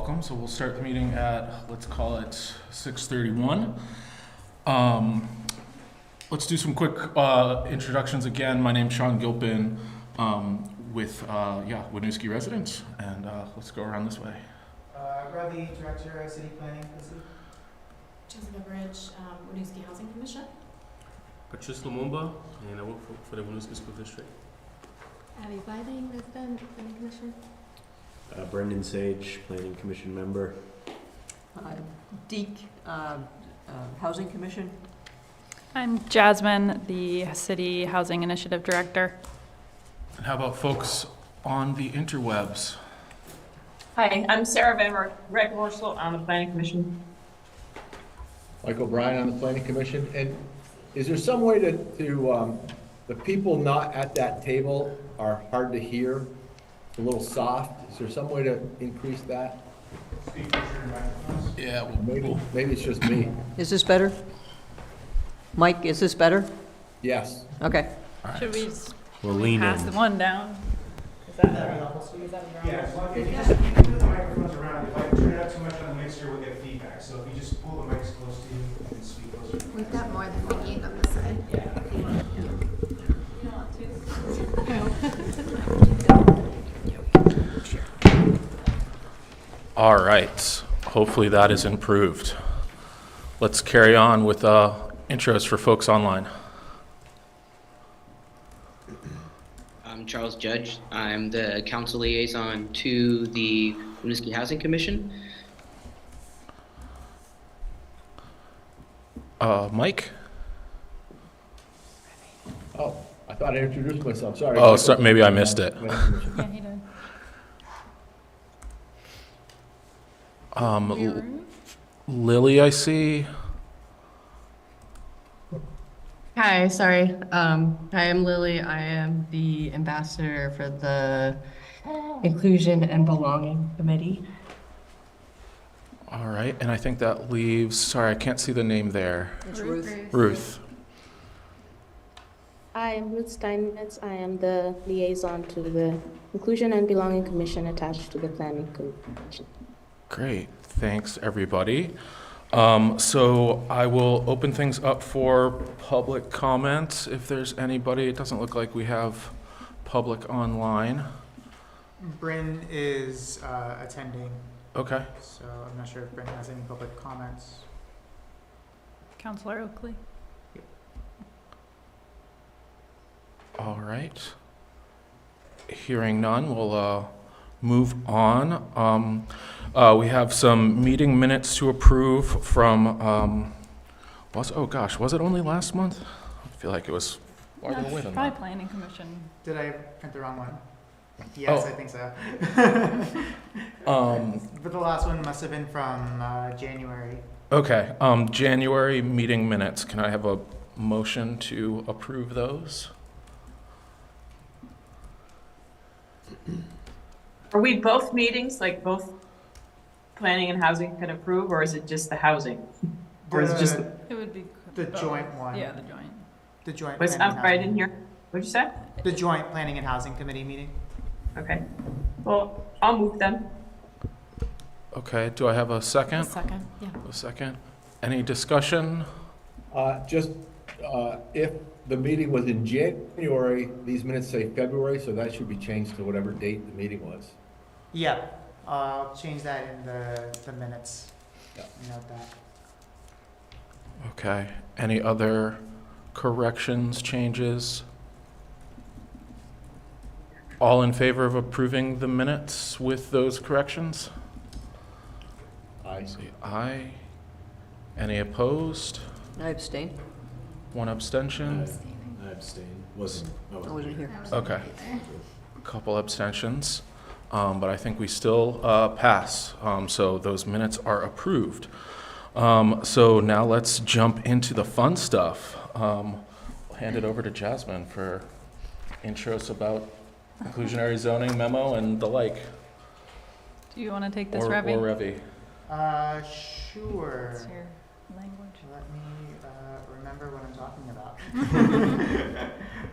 welcome. So we'll start the meeting at, let's call it 6:31. Let's do some quick introductions again. My name's Sean Gilpin with Winooski residents, and let's go around this way. Ravi, Director of City Planning. Jessica Bridge, Winooski Housing Commission. Patrice Lumumba, and I work for the Winooski School District. Abby Biding, Resident Planning Commission. Brendan Sage, Planning Commission member. Deke, Housing Commission. I'm Jasmine, the City Housing Initiative Director. And how about folks on the interwebs? Hi, I'm Sarah Van Reckhorsel on the Planning Commission. Mike O'Brien on the Planning Commission. And is there some way to the people not at that table are hard to hear, a little soft? Is there some way to increase that? Yeah, Maybe it's just me. Is this better? Mike, is this better? Yes. Okay. right. Should we just We'll lean pass in. the one down? Is that Yeah, as long as you just move the microphones around. If I turn it up too much on the mixer, we'll get feedback. So if you just pull the mics close to you and speak closer. We've got more than we need on this side. All right. Hopefully that is improved. Let's carry on with intros for folks online. I'm Charles Judge. I'm the council liaison to the Winooski Housing Commission. Mike? Oh, I thought I introduced myself. Sorry. Oh, so maybe I missed it. Yeah, he did. Lily, I see. Hi, sorry. Hi, I'm Lily. I am the ambassador for the Inclusion and Belonging Committee. All right, and I think that leaves, sorry, I can't see the name there. It's Ruth. Ruth. Hi, I'm Ruth Steinmetz. I am the liaison to the Inclusion and Belonging Commission attached to the Planning Commission. Great, thanks everybody. So I will open things up for public comment if there's anybody. It doesn't look like we have public online. Bryn is attending, Okay. so I'm not sure if Bryn has any public comments. Councilor Oakley. All right. Hearing none, we'll move on. We have some meeting minutes to approve from, was it only last month? I feel like it was farther away than Probably that. Planning Commission. Did I print the wrong one? Yes, Oh. I think so. But the last one must have been from January. Okay, January meeting minutes. Can I have a motion to approve those? Are we both meetings, like both planning and housing can approve, or is it just the housing? Or is it just, It would be. The joint one. Yeah, the joint. The joint. what's planning up and right housing. in here? What'd you say? The joint planning and housing committee meeting. Okay. Well, I'll move them. Okay, do I have a second? Second, yeah. A second. Any discussion? If the meeting was in January, these minutes say February, so that should be changed to whatever date the meeting was. Yeah, I'll change that in the minutes. Yeah. Note that. Okay, any other corrections, changes? All in favor of approving the minutes with those corrections? I Say aye. Any opposed? I abstain. One abstention? I abstain. I wasn't here. Okay. Couple abstentions, but I think we still pass. So those minutes are approved. So now let's jump into the fun stuff. I'll hand it over to Jasmine for intros about inclusionary zoning memo and the like. Do you want to take this, Or Revy? Revy. Sure. What's your language? Let me remember what I'm talking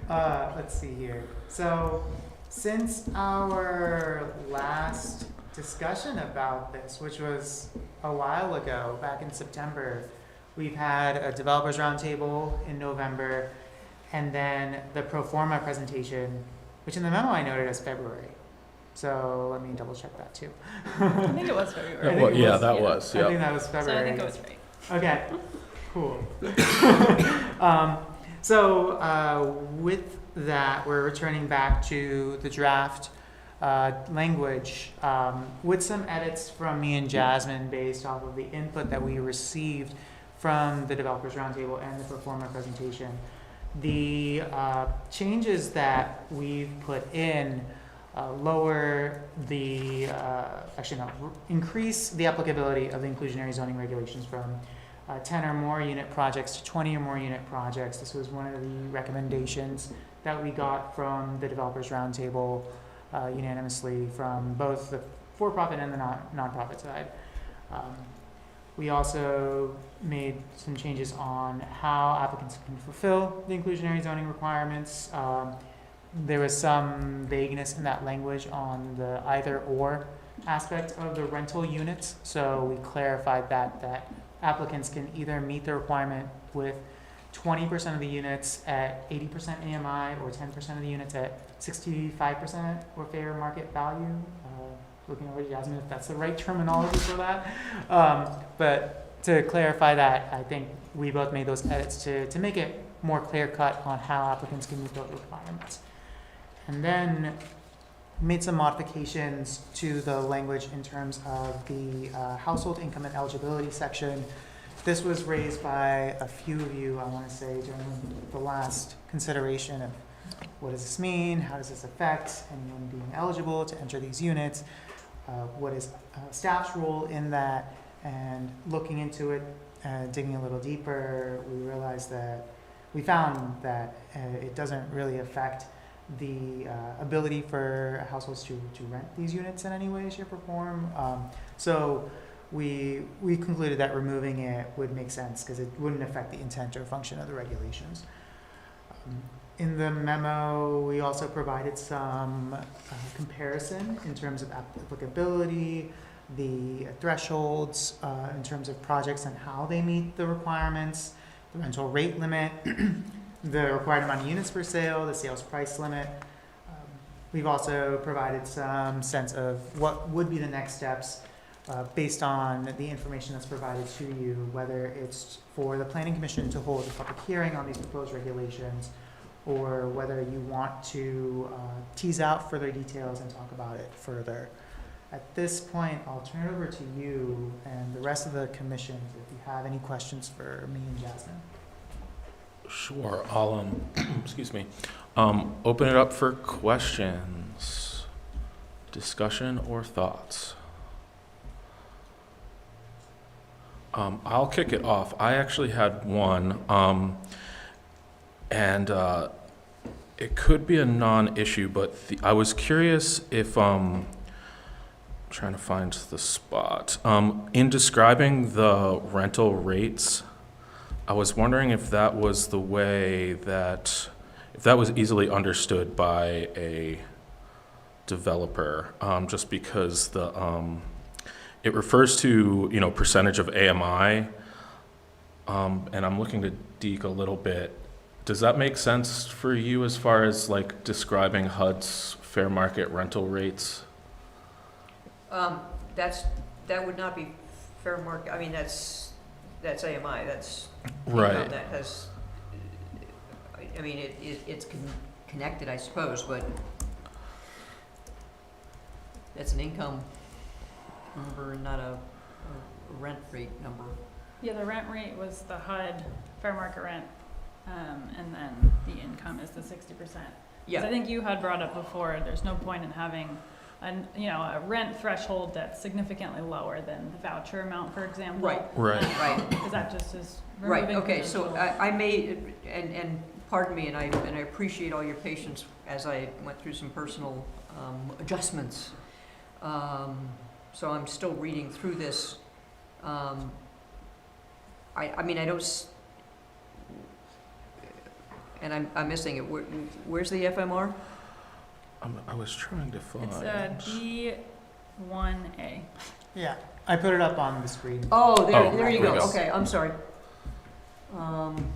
about. Let's see here. So, since our last discussion about this, which was a while ago, back in September. We've had a developers roundtable in November, and then the pro forma presentation, which in the memo I noted as February. So let me double check that too. I think it was I February. think Well, it yeah, was- that was, I think yeah. that was So February. I think it was right. Okay, cool. With that, we're returning back to the draft language with some edits from me and Jasmine based off of the input that we received from the Developers Roundtable and the Performer presentation. The changes that we've put in lower the, increase the applicability of the inclusionary zoning regulations from 10 or more unit projects to 20 or more unit projects. This was one of the recommendations that we got from the Developers Roundtable unanimously from both the for-profit and the nonprofit side. We also made some changes on how applicants can fulfill the inclusionary zoning requirements. There was some vagueness in that language on the either or aspect of the rental units. So we clarified that applicants can either meet the requirement with 20% of the units at 80% AMI or 10% of the units at 65% or fair market value. Looking over to Jasmine if that's the right terminology for that. But to clarify that, I think we both made those edits to make it more clear cut on how applicants can meet those requirements. And then made some modifications to the language in terms of the household income and eligibility section. This was raised by a few of you, I want to say, during the last consideration of what does this mean? How does this affect anyone being eligible to enter these units? What is staff's role in that? And looking into it, digging a little deeper, we found that it doesn't really affect the ability for households to rent these units in any way, shape, or form. So we concluded that removing it would make sense because it wouldn't affect the intent or function of the regulations. In the memo, we also provided some comparison in terms of applicability, the thresholds in terms of projects and how they meet the requirements, the rental rate limit, the required amount of units per sale, the sales price limit. We've also provided some sense of what would be the next steps based on the information that's provided to you, whether it's for the Planning Commission to hold a public hearing on these proposed regulations, or whether you want to tease out further details and talk about it further. At this point, I'll turn it over to you and the rest of the commission if you have any questions for me and Jasmine. Sure, I'll, excuse me, open it up for questions, discussion, or thoughts. I'll kick it off. I actually had one, and it could be a non-issue, but I was curious if, trying to find the spot, in describing the rental rates, I was wondering if that was the way that, if that was easily understood by a developer, just because it refers to, percentage of AMI, and I'm looking to Deke a little bit. Does that make sense for you as far as like describing HUD's fair market rental rates? That would not be fair market, I mean, that's AMI, that's Right. income that has, I mean, it's connected, I suppose, but that's an income number, not a rent rate number. Yeah, the rent rate was the HUD fair market rent, and then the income is the 60%. Yeah. I think you had brought up before, there's no point in having a rent threshold that's significantly lower than the voucher amount, for example. Right. Right. Because that just is Right, removing okay, so potential. I may, and pardon me, and I appreciate all your patience as I went through some personal adjustments. So I'm still reading through this. I mean, I don't, and I'm missing it. Where's the FMR? I was trying to find. It's 1A. Yeah, I put it up on the screen. Oh, Oh, there you there go. we go. Okay, I'm sorry. Um,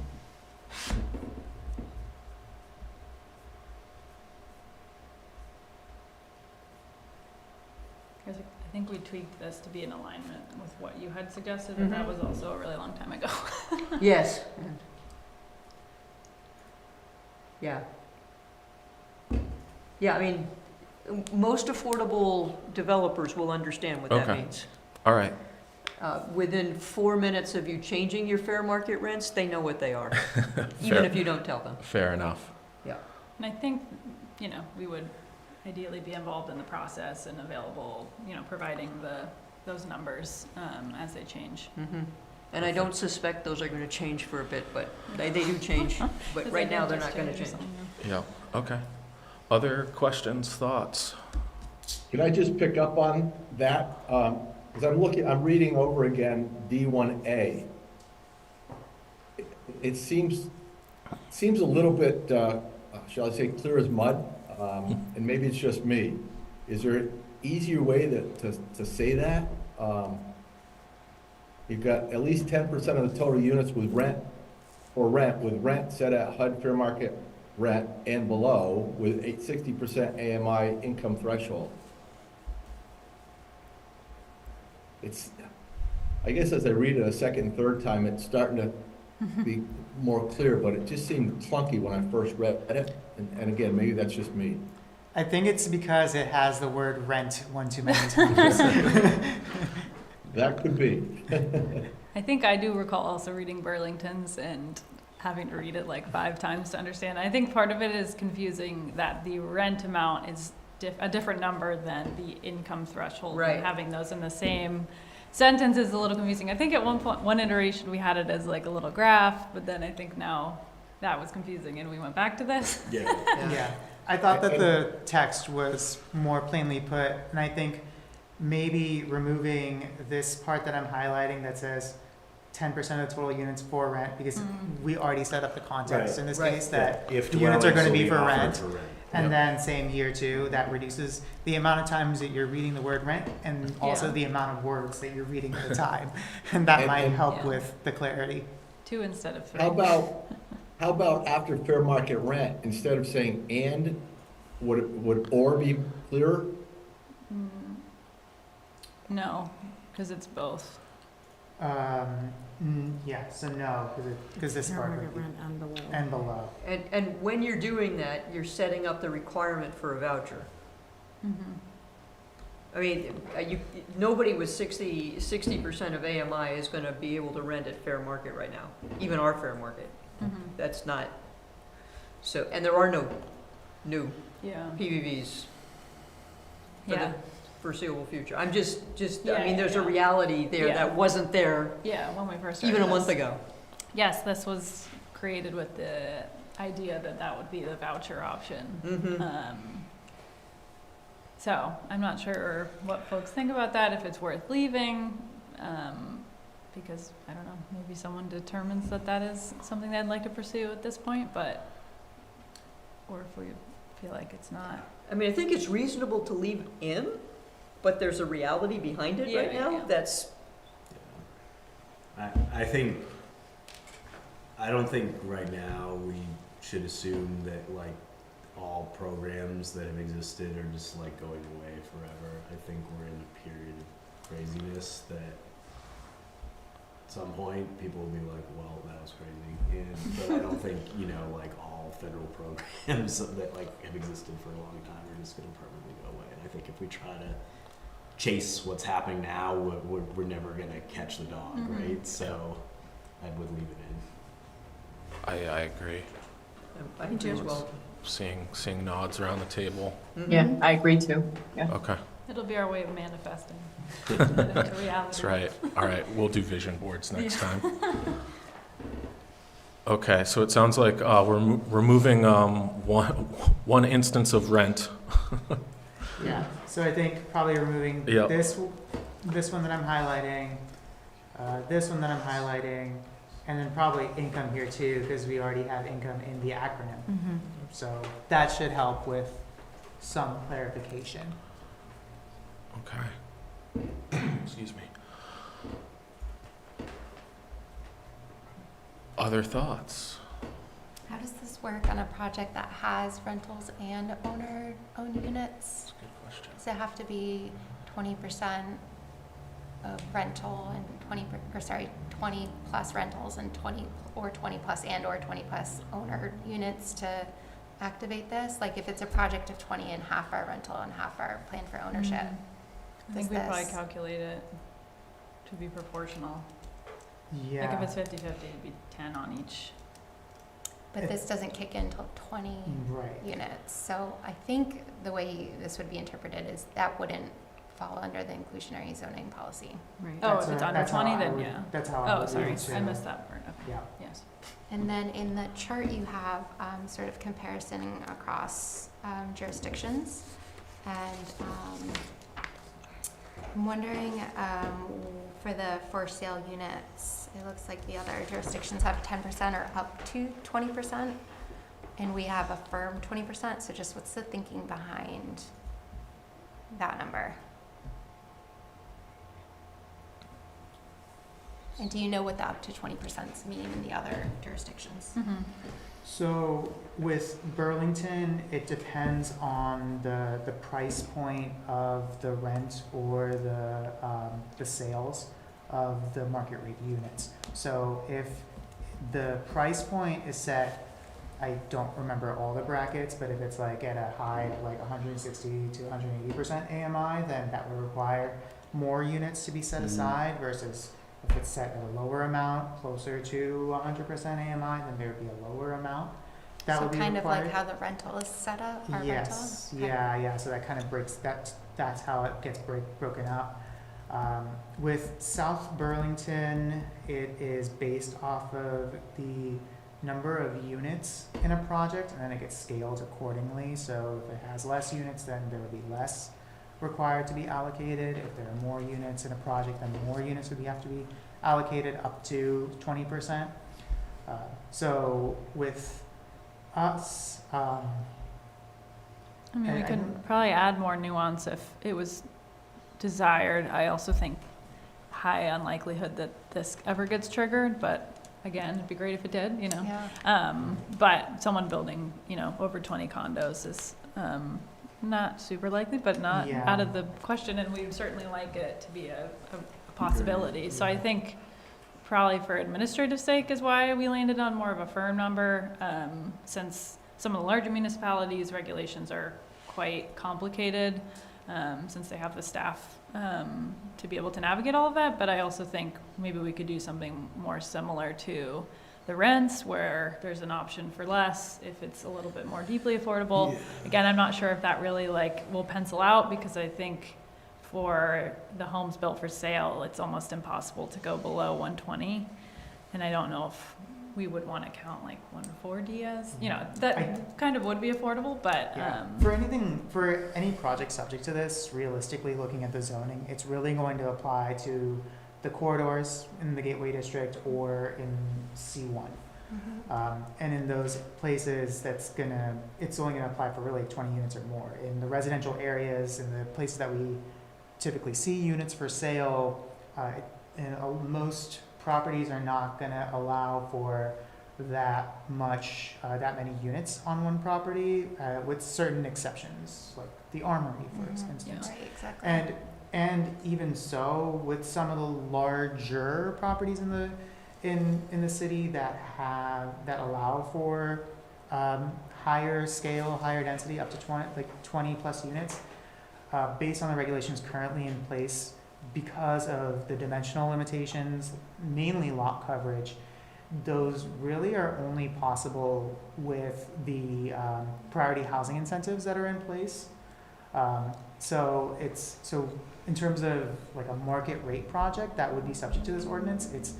Because I think we tweaked this to be in alignment with what you had suggested, but that was also a really long time ago. Yes. Yeah. Yeah, I mean, most affordable developers will understand what that Okay. means. All right. Within 4 minutes of you changing your fair market rents, they know what they are, even Fair. if you don't tell them. Fair enough. And I think, we would ideally be involved in the process and available, providing those numbers as they change. Mhm. And I don't suspect those are going to change for a bit, but they do change. But 'Cause right they now, did they're just not going to change or change. something. Yeah, okay. Other questions, thoughts? Can I just pick up on that? Because I'm reading over again D1A. It seems a little bit, shall I say, clear as mud, and maybe it's just me. Is there an easier way to say that? You've got at least 10% of the total units with rent set at HUD fair market rent and below with 60% AMI income threshold. I guess as I read it a second and third time, it's starting to be more clear, but it just seemed clunky when I first read it. And again, maybe that's just me. I think it's because it has the word rent one too many times. That could be. I think I do recall also reading Burlington's and having to read it like 5 times to understand. I think part of it is confusing that the rent amount is a different number than the income threshold. Right. And having those in the same sentence is a little confusing. I think at one iteration we had it as like a little graph, but then I think now that was confusing and we went back to this. Yeah, I thought that the text was more plainly put, and I think maybe removing this part that I'm highlighting that says 10% of total units for rent, because we already set up the context Right. in this Right. case that If the units are dwellings going to will be for offered rent. for rent. And then same here too, that reduces the amount of times that you're reading the word rent and also Yeah. the amount of words that you're reading at a time. And that might And- help Yeah. with the clarity. 2 instead of 3. How about after fair market rent, instead of saying and, would or be clearer? No, because it's both. Yeah, so no, because this part would be, rent and below. and below. And when you're doing that, you're setting up the requirement for a voucher. I mean, nobody with 60% of AMI is going to be able to rent at fair market right now, even our fair market. That's not, so, and there are no new Yeah. PVVs for Yeah. the foreseeable future. I'm just, I Yeah, mean, there's a yeah. reality there Yeah. that wasn't there Yeah, when we first started even a this. month ago. Yes, this was created with the idea that that would be the voucher option. Mm-hmm. So I'm not sure what folks think about that, if it's worth leaving, because, I don't know, maybe someone determines that that is something they'd like to pursue at this point, but, or if we feel like it's not. I mean, I think it's reasonable to leave in, but there's a reality behind it right Yeah, now yeah. that's, I don't think right now we should assume that like all programs that have existed are just like going away forever. I think we're in a period of craziness that at some point people will be like, well, that was crazy. But I don't think, like all federal programs that like have existed for a long time are just going to permanently go away. And I think if we try to chase what's happening now, we're never going to catch the dog, right? So I would leave it in. I agree. I do as well. Seeing nods around the table. Mhm. Yeah, I agree too. Yeah. Okay, It'll be our way of manifesting it into reality. that's right. All right, we'll do vision boards next Yeah. time. Okay, so it sounds like we're removing one instance of rent. Yeah, so I think probably removing Yep. this one that I'm highlighting, this one that I'm highlighting, and then probably income here too, because we already have income in the acronym. So that should help with some clarification. Okay. Excuse me. Other thoughts? How does this work on a project that has rentals and owner-owned units? That's a good question. Does it have to be 20% of rental and 20 plus rentals and 20 plus or 20 plus owner units to activate this? Like if it's a project of 20 and half are rental and half are planned for ownership. I think Does we probably this- calculate it to be proportional. Yeah. Like if it's 50-50, it'd be 10 on each. But this doesn't kick in until 20 Right. units. So I think the way this would be interpreted is that wouldn't fall under the inclusionary zoning policy. Right. That's Oh, if it's how- under that's how 20, I then would- yeah. That's how I Oh, would sorry, read it I too. missed that part. Okay. Yeah. Yes. And then in the chart, you have sort of comparison across jurisdictions. And I'm wondering for the for sale units, it looks like the other jurisdictions have 10% or up to 20%. And we have a firm 20%. So just what's the thinking behind that number? And do you know what the up to 20% mean in the other jurisdictions? Mm-hmm. So with Burlington, it depends on the price point of the rent or the sales of the market rate units. So if the price point is set, I don't remember all the brackets, but if it's like at a high of like 160 to 180% AMI, then that would require more units to be set aside versus if it's set at a lower amount, closer to 100% AMI, then there would be a lower amount that So would be kind required. of like how the rental is set up, our Yes, rental? Okay. yeah, so that kind of breaks, that's how it gets broken up. With South Burlington, it is based off of the number of units in a project, and then it gets scaled accordingly. So if it has less units, then there will be less required to be allocated. If there are more units in a project, then more units would have to be allocated up to 20%. So with us, I mean, we And- could probably add more nuance if it was desired. I also think high unlikelihood that this ever gets triggered, but again, it'd be great if it did, you know? Yeah. But someone building, over 20 condos is not super likely, but not Yeah. out of the question, and we'd certainly like it to be a possibility. So I think probably for administrative sake is why we landed on more of a firm number, since some of the larger municipalities' regulations are quite complicated, since they have the staff to be able to navigate all of that. But I also think maybe we could do something more similar to the rents, where there's an option for less if it's a little bit more deeply affordable. Yeah. Again, I'm not sure if that really will pencil out, because I think for the homes built for sale, it's almost impossible to go below 120. And I don't know if we would want to count like 140 as, that kind of would be affordable, but, yeah. For any project subject to this, realistically looking at the zoning, it's really going to apply to the corridors in the Gateway District or in C1. And in those places, it's only gonna apply for really 20 units or more. In the residential areas, in the places that we typically see units for sale, most properties are not gonna allow for that many units on one property, with certain exceptions, like the Armory, for instance. Right, exactly. And even so, with some of the larger properties in the city that allow for higher scale, higher density, up to 20 plus units, based on the regulations currently in place, because of the dimensional limitations, mainly lot coverage, those really are only possible with the priority housing incentives that are in place. So in terms of like a market rate project that would be subject to this ordinance, it's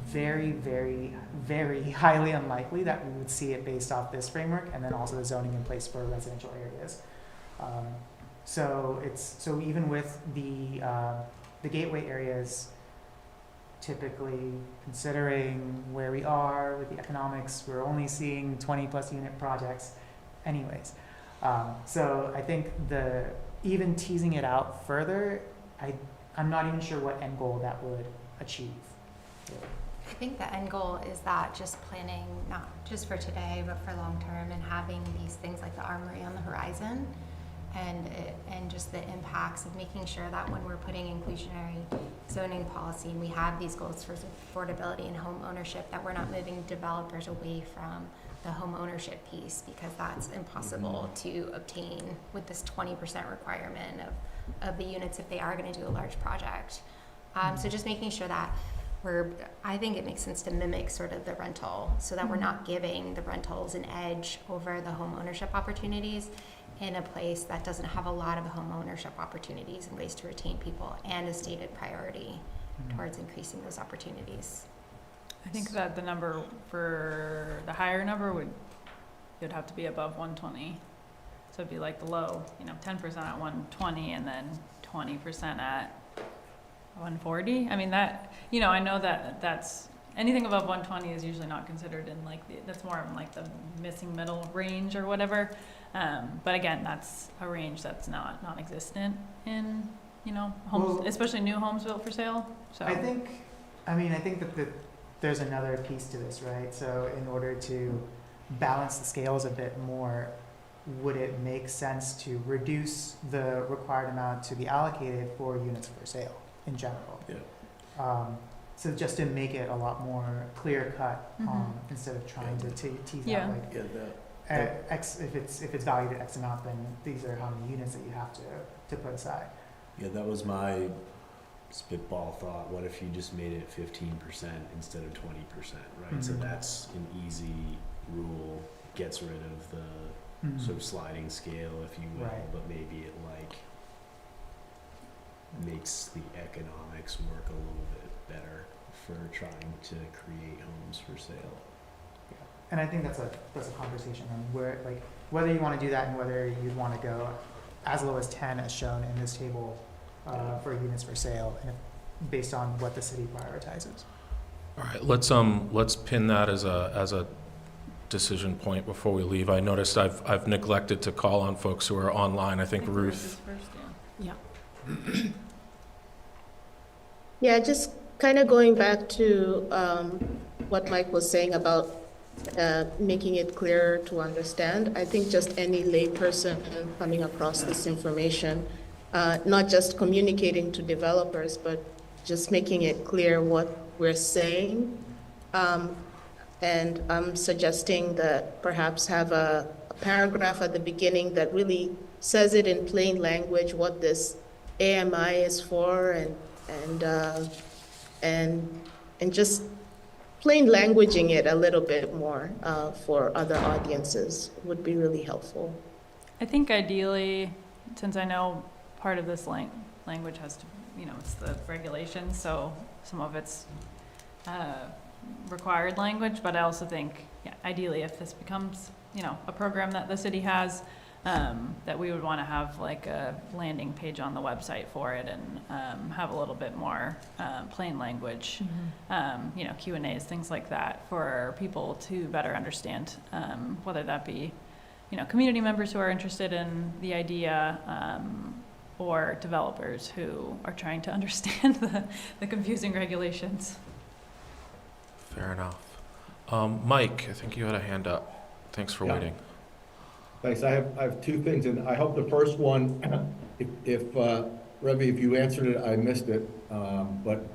very, very, very highly unlikely that we would see it based off this framework, and then also the zoning in place for residential areas. So even with the gateway areas, typically considering where we are with the economics, we're only seeing 20 plus unit projects anyways. So I think even teasing it out further, I'm not even sure what end goal that would achieve. I think the end goal is that just planning, not just for today, but for long term, and having these things like the armory on the horizon, and just the impacts of making sure that when we're putting inclusionary zoning policy and we have these goals for affordability and home ownership, that we're not moving developers away from the home ownership piece, because that's impossible to obtain with this 20% requirement of the units if they are going to do a large project. So just making sure that I think it makes sense to mimic sort of the rental, so that we're not giving the rentals an edge over the home ownership opportunities in a place that doesn't have a lot of home ownership opportunities and ways to retain people, and a stated priority towards increasing those opportunities. I think that the number for the higher number would have to be above 120. So it'd be like the low, 10% at 120 and then 20% at 140. I mean, that, I know that's anything above 120 is usually not considered in that's more in like the missing middle range or whatever. But again, that's a range that's not non-existent in, homes, especially new homes built for sale. So I think that there's another piece to this, right? So in order to balance the scales a bit more, would it make sense to reduce the required amount to be allocated for units for sale in general? Yeah. So just to make it a lot more clear cut, instead of trying to tease out like X, if it's valued at X amount, then these are how many units that you have to put aside. Yeah, that was my spitball thought. What if you just made it 15% instead of 20%, right? So that's an easy rule, gets rid of the sort of sliding scale, if you will, but maybe it makes the economics work a little bit better for trying to create homes for sale. And I think that's a conversation on whether you want to do that and whether you'd want to go as low as 10 as shown in this table for units for sale, and based on what the city prioritizes. All right, let's pin that as a decision point before we leave. I noticed I've neglected to call on folks who are online. I think Ruth. Yeah, just kind of going back to what Mike was saying about making it clearer to understand. I think just any layperson coming across this information, not just communicating to developers, but just making it clear what we're saying. And I'm suggesting that perhaps have a paragraph at the beginning that really says it in plain language what this AMI is for, and just plain languaging it a little bit more for other audiences would be really helpful. I think ideally, since I know part of this language has to, it's the regulations, so some of it's required language, but I also think, ideally if this becomes, a program that the city has, that we would want to have like a landing page on the website for it, and have a little bit more plain language, Q&As, things like that, for people to better understand, whether that be, community members who are interested in the idea, or developers who are trying to understand the confusing regulations. Fair enough. Mike, I think you had a hand up. Thanks for waiting. Thanks. I have two things, and I hope the first one, if Revi, if you answered it, I missed it. But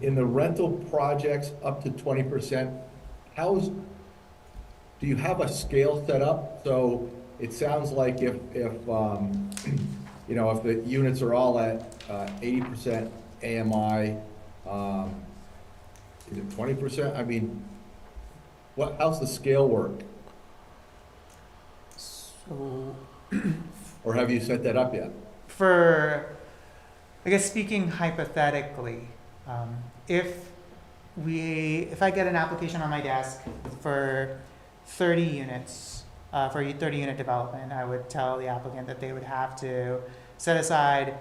in the rental projects up to 20%, do you have a scale set up? So it sounds like if if the units are all at 80% AMI, is it 20%? I mean, how's the scale work? So, or have you set that up yet? I guess speaking hypothetically, if I get an application on my desk for 30 units, for a 30-unit development, I would tell the applicant that they would have to set aside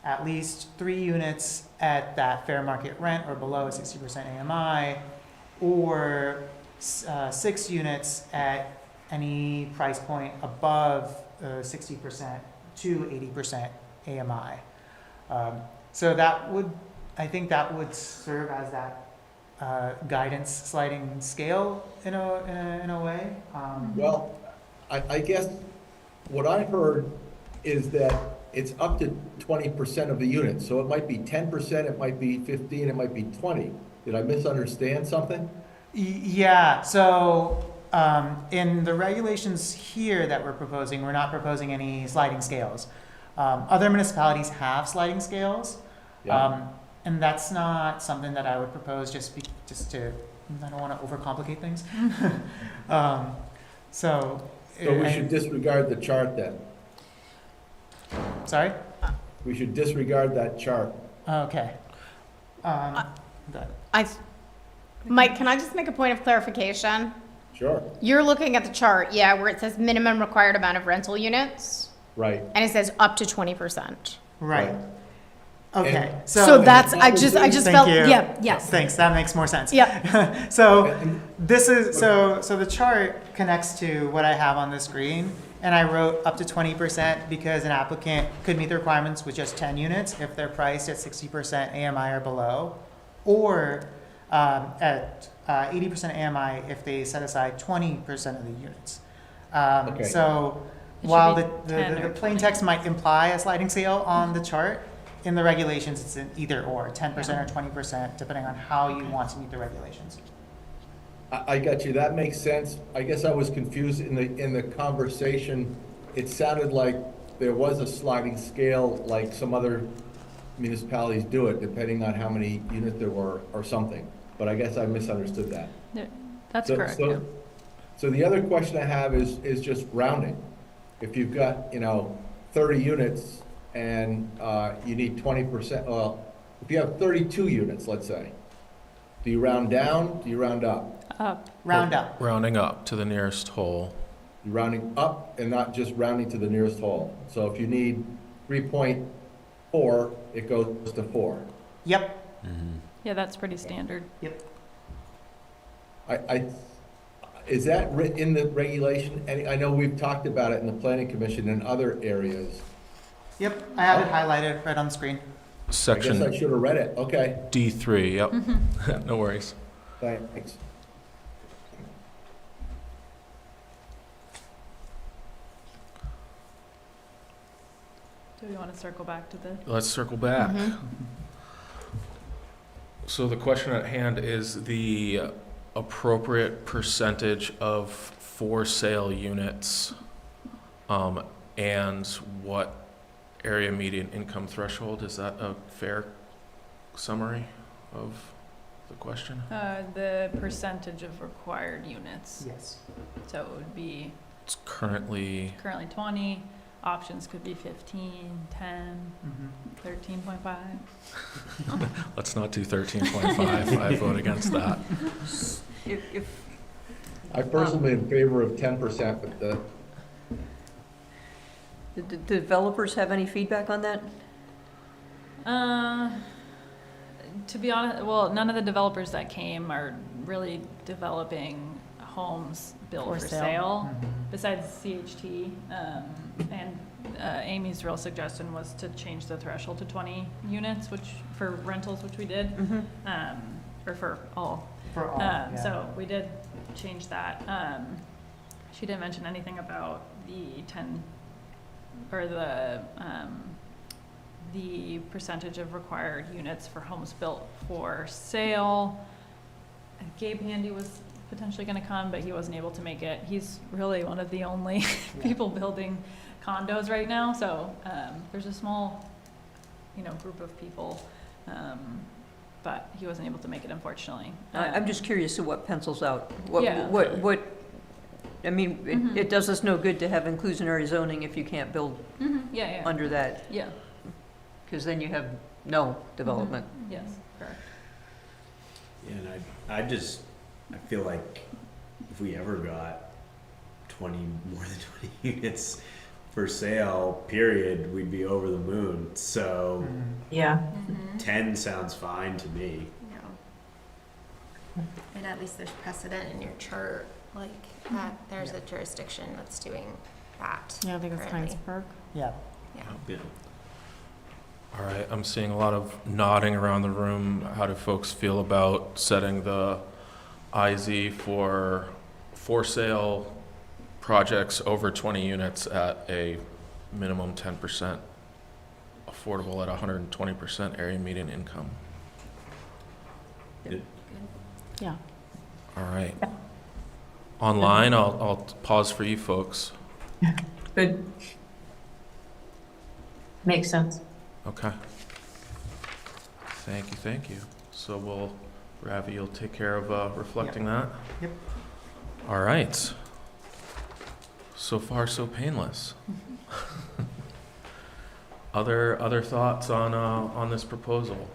at least 3 units at that fair market rent or below a 60% AMI, or 6 units at any price point above 60% to 80% AMI. So that would, I think that would serve as that guidance sliding scale in a way. Well, I guess what I heard is that it's up to 20% of the unit, so it might be 10%, it might be 15, it might be 20. Did I misunderstand something? Yeah, so in the regulations here that we're proposing, we're not proposing any sliding scales. Other municipalities have sliding scales, Yeah. and that's not something that I would propose just to, I don't want to overcomplicate things. So we should disregard the chart then. Sorry? We should disregard that chart. Okay. Mike, can I just make a point of clarification? Sure. You're looking at the chart, yeah, where it says minimum required amount of rental units, Right. and it says up to 20%. Right. Right. Okay. And- So that's, I just Thank felt, you. yeah, yes. Thanks, that makes more sense. Yep. So this is, so the chart connects to what I have on the screen, and I wrote up to 20% because an applicant could meet the requirements with just 10 units if they're priced at 60% AMI or below, or at 80% AMI if they set aside 20% of the units. Okay. So It should while be the 10 or plain 20. text might imply a sliding scale on the chart, in the regulations, it's an either or, 10% or 20%, depending on how you want to meet the regulations. I got you, that makes sense. I guess I was confused in the conversation. It sounded like there was a sliding scale, like some other municipalities do it, depending on how many units there were or something. But I guess I misunderstood that. That's So- correct, so- yeah. So the other question I have is just rounding. If you've got, 30 units and you need 20%, well, if you have 32 units, let's say, do you round down, do you round up? Up. Round up. Rounding up to the nearest whole. You're rounding up and not just rounding to the nearest whole. So if you need 3.4, it goes to 4. Yep. Yeah, that's pretty standard. Is that written in the regulation? And I know we've talked about it in the planning commission and other areas. Yep, I have it highlighted right on the screen. I guess I Section should have read it. Okay, D3, yep. No worries. thanks. Do we want to circle back to the? Let's circle back. So the question at hand is the appropriate percentage of for sale units, and what area median income threshold. Is that a fair summary of the question? The percentage of required units. Yes. So it would be It's currently, currently 20, options could be 15, 10, Mhm. 13.5. let's not do 13.5. I vote against that. If, I personally am in favor of 10%, but the developers have any feedback on that? To be honest, well, none of the developers that came are really developing homes built For for sale. sale, besides CHT. And Amy's real suggestion was to change the threshold to 20 units, which, for rentals, which we did, or for all. For all, yeah. So we did change that. She didn't mention anything about the 10, or the percentage of required units for homes built for sale. Gabe Handy was potentially gonna come, but he wasn't able to make it. He's really one of the only people building condos right now, so, there's a small, group of people, but he wasn't able to make it, unfortunately. I'm just curious of what pencils out. Yeah. I mean, it does us no good to have inclusionary zoning if you can't build Yeah, under that, yeah, because then you have no development. yes, correct. Yeah, and I feel like if we ever got more than 20 units for sale, period, we'd be over the moon. So Yeah. 10 sounds fine to me. No. And at least there's precedent in your chart, like that there's a jurisdiction that's doing that. Yeah, I think it's currently. Heinsberg. Yeah. Yeah. All right, I'm seeing a lot of nodding around the room. How do folks feel about setting the IZ for sale projects over 20 units at a minimum 10% affordable at 120% area median income? Yeah. All right. Online, I'll pause for you folks. Good. Makes sense. Okay. Thank you. So Ravi, you'll take care of reflecting that? Yep. All right. So far, so painless. Other thoughts on this proposal?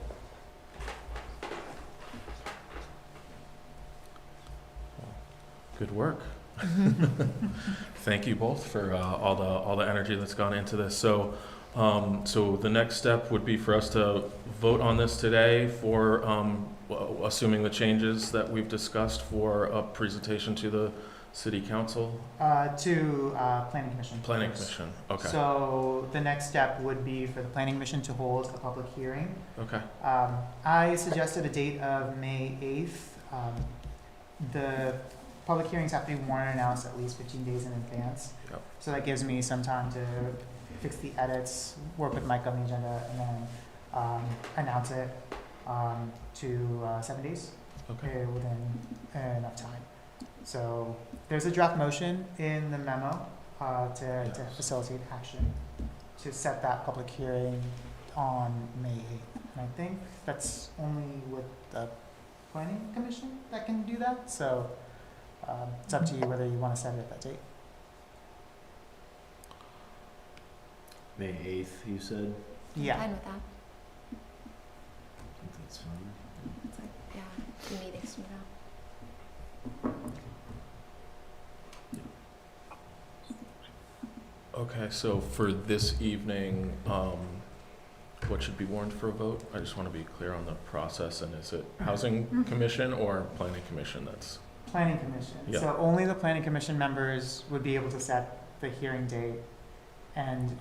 Good work. Thank you both for all the energy that's gone into this. So the next step would be for us to vote on this today for assuming the changes that we've discussed for a presentation to the City Council. To Planning Commission. Planning first. Commission. Okay. So the next step would be for the Planning Commission to hold a public hearing. Okay. I suggested a date of May 8th. The public hearings have to be warned and announced at least 15 days in advance. Yep. So that gives me some time to fix the edits, work with Mike on the agenda, and then announce it to 7 days within enough time. So there's a draft motion in the memo to facilitate action to set that public hearing on May 8th. And I think that's only with the Planning Commission that can do that. So it's up to you whether you want to set it at that date. May 8th, you said? Yeah. Fine with that. I think that's fine. It's like, yeah, the meetings from now. Okay, so for this evening, what should be warned for a vote? I just want to be clear on the process, and is it Housing Commission or Planning Commission that's? Planning Commission. Yeah. So only the Planning Commission members would be able to set the hearing date. And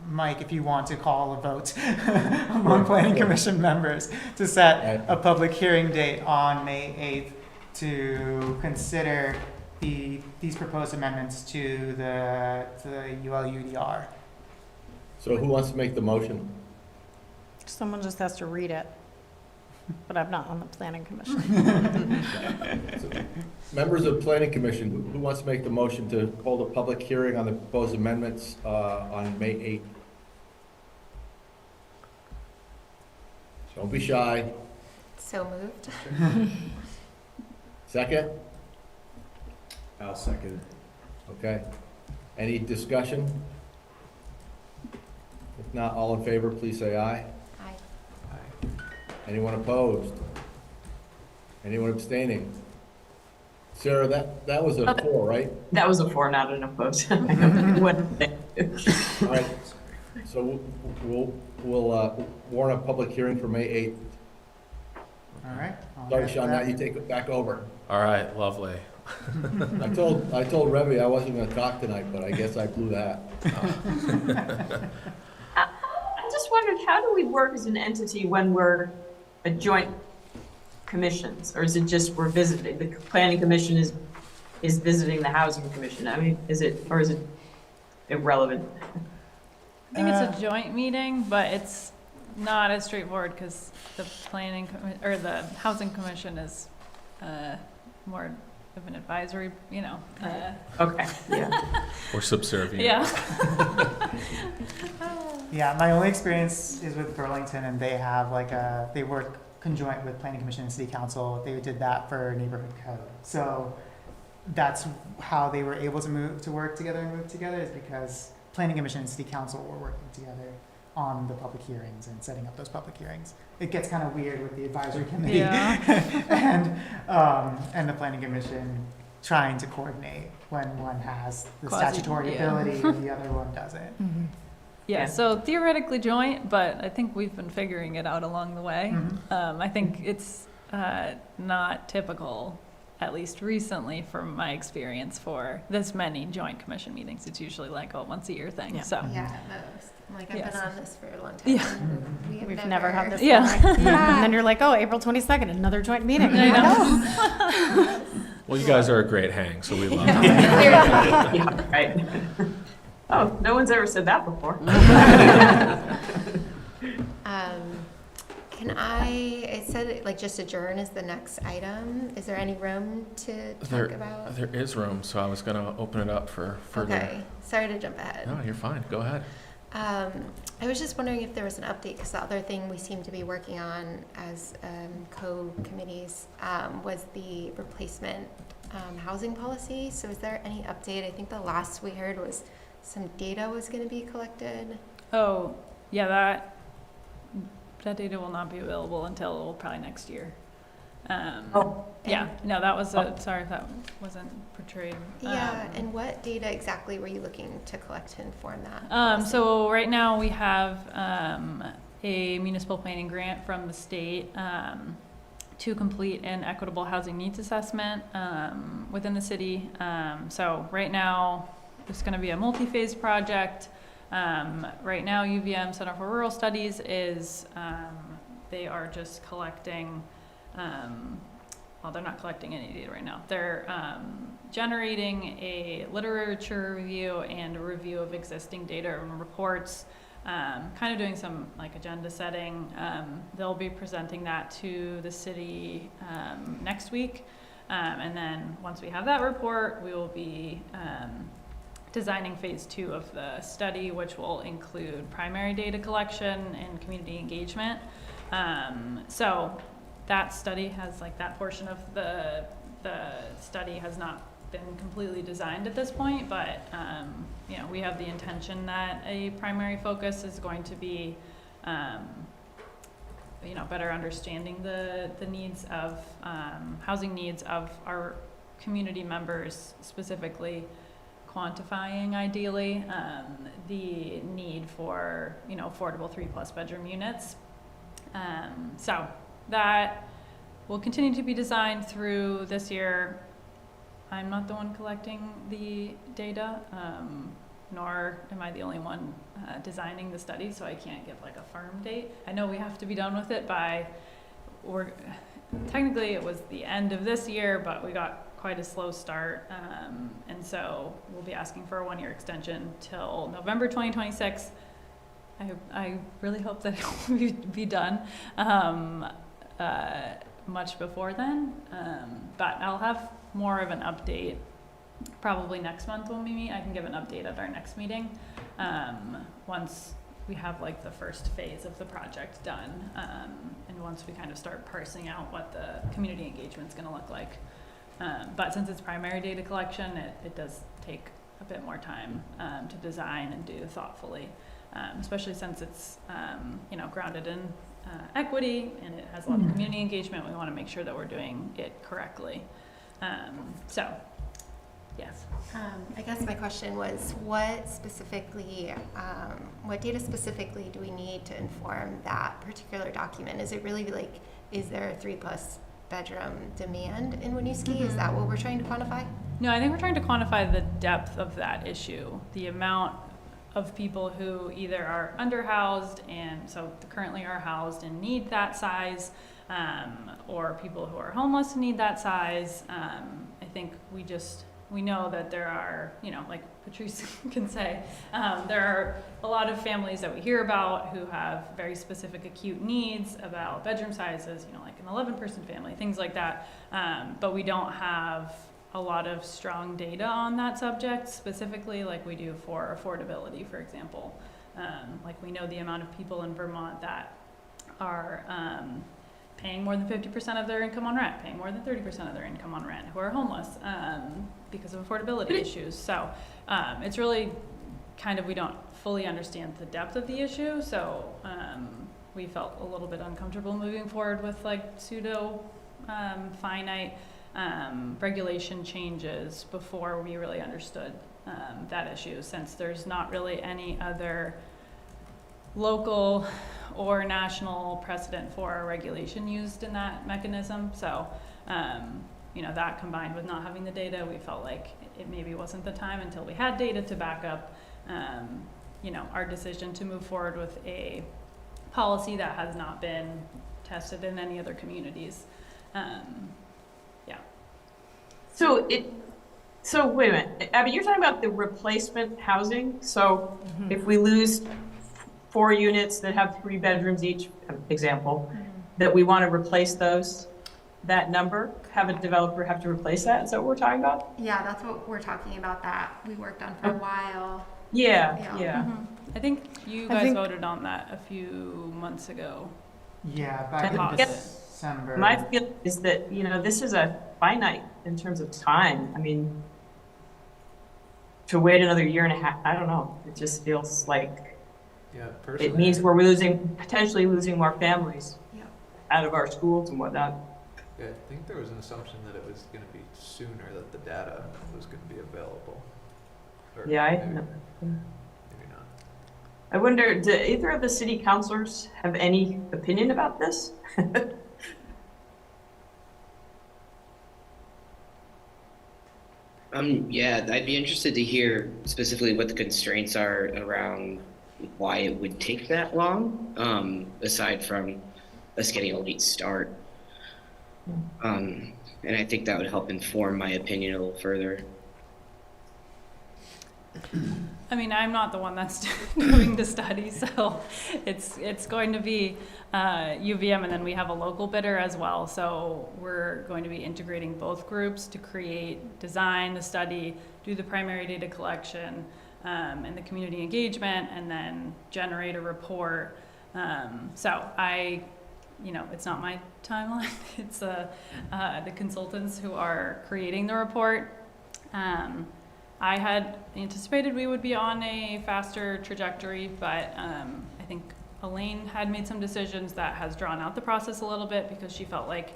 Mike, if you want to call a vote among Planning Commission members to set a public hearing date on May 8th to consider these proposed amendments to the ULUDR. So who wants to make the motion? Someone just has to read it, but I'm not on the planning commission. Members of Planning Commission, who wants to make the motion to hold a public hearing on the proposed amendments on May 8th? Don't be shy. So moved. Second? I'll second. Okay. Any discussion? If not, all in favor, please say aye. Aye. Anyone opposed? Anyone abstaining? Sarah, that was a 4, right? That was a 4, not an opposed. What? All right. So we'll warn a public hearing for May 8th. All right. Sorry, Sean, now you take it back over. All right, lovely. I told Revy I wasn't gonna talk tonight, but I guess I blew that. I just wondered, how do we work as an entity when we're a joint commissions? Or is it just we're visiting, the Planning Commission is visiting the Housing Commission? I mean, is it irrelevant? I think it's a joint meeting, but it's not as straightforward because the or the Housing Commission is more of an advisory, Okay, yeah. Or subservient. Yeah. Yeah, my only experience is with Burlington, and they have they work conjoint with Planning Commission and City Council. They did that for neighborhood code. So that's how they were able to work together and move together, is because Planning Commission and City Council were working together on the public hearings and setting up those public hearings. It gets kind of weird with the advisory committee and the Planning Commission trying to coordinate when one has the statutory ability and the other one doesn't. Mm-hmm. Yeah, so theoretically joint, but I think we've been figuring it out along the way. Mhm. I think it's not typical at least recently, from my experience, for this many joint commission meetings. It's usually like a once a year thing, so. Yeah, most. Like, I've Yes. been on this for a long time. Yeah. and We've never had this. Yeah. Yeah. And then you're like, oh, April 22nd, another joint meeting. I know. Well, you guys are a great hang, so we love it. Yeah, right. Oh, no one's ever said that before. It said like just adjourn is the next item. Is there any room to talk about? There is room, so I was going to open it up for further. Okay, sorry to jump ahead. No, you're fine. Go ahead. I was just wondering if there was an update, because the other thing we seem to be working on as co-committees was the replacement housing policy. So is there any update? I think the last we heard was some data was going to be collected. Oh, yeah, that data will not be available until probably next year. Yeah, no, that was sorry if that wasn't portrayed. Yeah, and what data exactly were you looking to collect to inform that? So right now we have a municipal planning grant from the state to complete an equitable housing needs assessment within the city. So right now it's going to be a multi-phase project. Right now UVM Center for Rural Studies is they are just collecting well, they're not collecting any data right now. They're generating a literature review and a review of existing data and reports, kind of doing some like agenda setting. They'll be presenting that to the city next week. And then once we have that report, we will be designing phase 2 of the study, which will include primary data collection and community engagement. So that study has, like, that portion of the study has not been completely designed at this point, but you know, we have the intention that a primary focus is going to be you know, better understanding the needs of housing needs of our community members, specifically quantifying ideally the need for, you know, affordable 3+ bedroom units. So that will continue to be designed through this year. I'm not the one collecting the data, nor am I the only one designing the study, so I can't give like a firm date. I know we have to be done with it by, technically it was the end of this year, but we got quite a slow start, and so we'll be asking for a 1-year extension till November 2026. I really hope that it will be done much before then, but I'll have more of an update probably next month when we meet. I can give an update at our next meeting once we have like the first phase of the project done, and once we kind of start parsing out what the community engagement's going to look like. But since it's primary data collection, it does take a bit more time to design and do thoughtfully, especially since it's you know, grounded in equity and it has a lot of community engagement. We want to make sure that we're doing it correctly. So, yes. I guess my question was, what specifically, what data specifically do we need to inform that particular document? Is it really like, is there a 3+ bedroom demand in Winooski? Is that what we're trying to quantify? No, I think we're trying to quantify the depth of that issue, the amount of people who either are underhoused and so currently are housed and need that size, or people who are homeless and need that size. I think we know that there are, you know, like Patrice can say, there are a lot of families that we hear about who have very specific acute needs about bedroom sizes, you know, like an 11-person family, things like that. But we don't have a lot of strong data on that subject specifically like we do for affordability, for example. Like we know the amount of people in Vermont that are paying more than 50% of their income on rent, paying more than 30% of their income on rent, who are homeless because of affordability issues. So it's really kind of, we don't fully understand the depth of the issue. So we felt a little bit uncomfortable moving forward with like pseudo finite regulation changes before we really understood that issue, since there's not really any other local or national precedent for regulation used in that mechanism. So that combined with not having the data, we felt like it maybe wasn't the time until we had data to back up, our decision to move forward with a policy that has not been tested in any other communities. So wait a minute, Abby, you're talking about the replacement housing? So if we lose 4 units that have 3 bedrooms each, example, that we want to replace that number, have a developer have to replace that? Is that what we're talking about? Yeah, that's what we're talking about that we worked on for a while. Yeah. I think you guys voted on that a few months ago. Yeah, back in Yeah. December. My feeling is that, this is a finite in terms of time. I mean, to wait another year and a half, I don't know. It just feels like it means we're potentially losing more families out of our schools and whatnot. Yeah, I think there was an assumption that it was going to be sooner that the data was going to be available. Or Yeah, maybe not. I wonder, do either of the city councilors have any opinion about this? Yeah, I'd be interested to hear specifically what the constraints are around why it would take that long, aside from us getting a late start. And I think that would help inform my opinion a little further. I mean, I'm not the one that's doing the study, so it's going to be UVM, and then we have a local bidder as well. So we're going to be integrating both groups to design the study, do the primary data collection, and the community engagement, and then generate a report. So it's not my timeline. It's the consultants who are creating the report. I had anticipated we would be on a faster trajectory, but I think Elaine had made some decisions that has drawn out the process a little bit because she felt like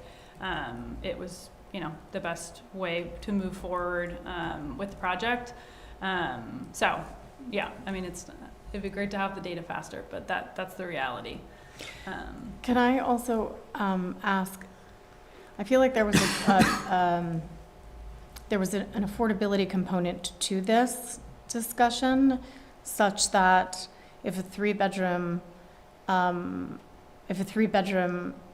it was, the best way to move forward with the project. So, yeah, I mean, it'd be great to have the data faster, but that's the reality. Can I also ask? I feel like there was an affordability component to this discussion, such that if a 3-bedroom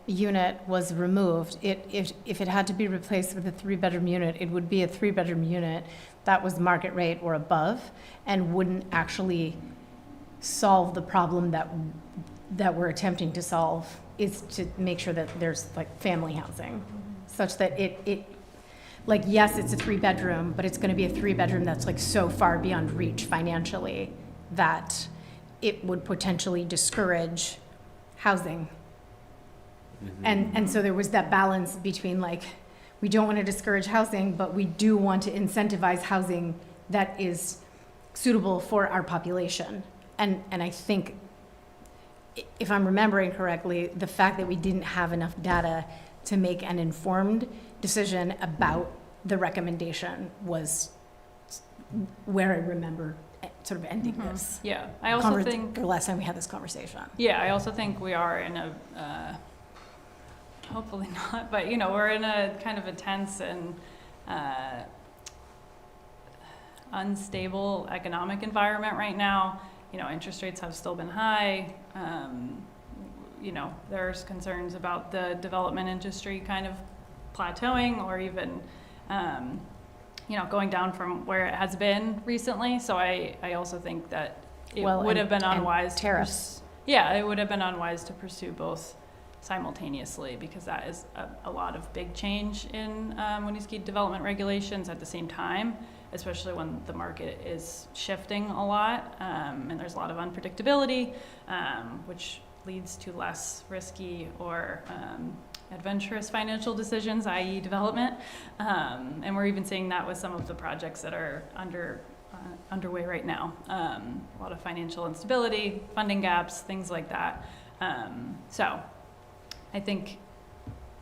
unit was removed, if it had to be replaced with a 3-bedroom unit, it would be a 3-bedroom unit that was market rate or above, and wouldn't actually solve the problem that we're attempting to solve, is to make sure that there's like family housing, such that yes, it's a 3-bedroom, but it's going to be a 3-bedroom that's like so far beyond reach financially that it would potentially discourage housing. And so there was that balance between we don't want to discourage housing, but we do want to incentivize housing that is suitable for our population. And I think, if I'm remembering correctly, the fact that we didn't have enough data to make an informed decision about the recommendation was where I remember sort of ending this. Yeah, I also think the last time we had this conversation. Yeah, I also think we are in a hopefully not, but we're in a kind of a tense and unstable economic environment right now. Interest rates have still been high. There's concerns about the development industry kind of plateauing or even, going down from where it has been recently. So I also think that it would have been unwise. Tariffs. It would have been unwise to pursue both simultaneously, because that is a lot of big change in Winooski development regulations at the same time, especially when the market is shifting a lot, and there's a lot of unpredictability, which leads to less risky or adventurous financial decisions, i.e. development. And we're even seeing that with some of the projects that are underway right now. A lot of financial instability, funding gaps, things like that. So I think,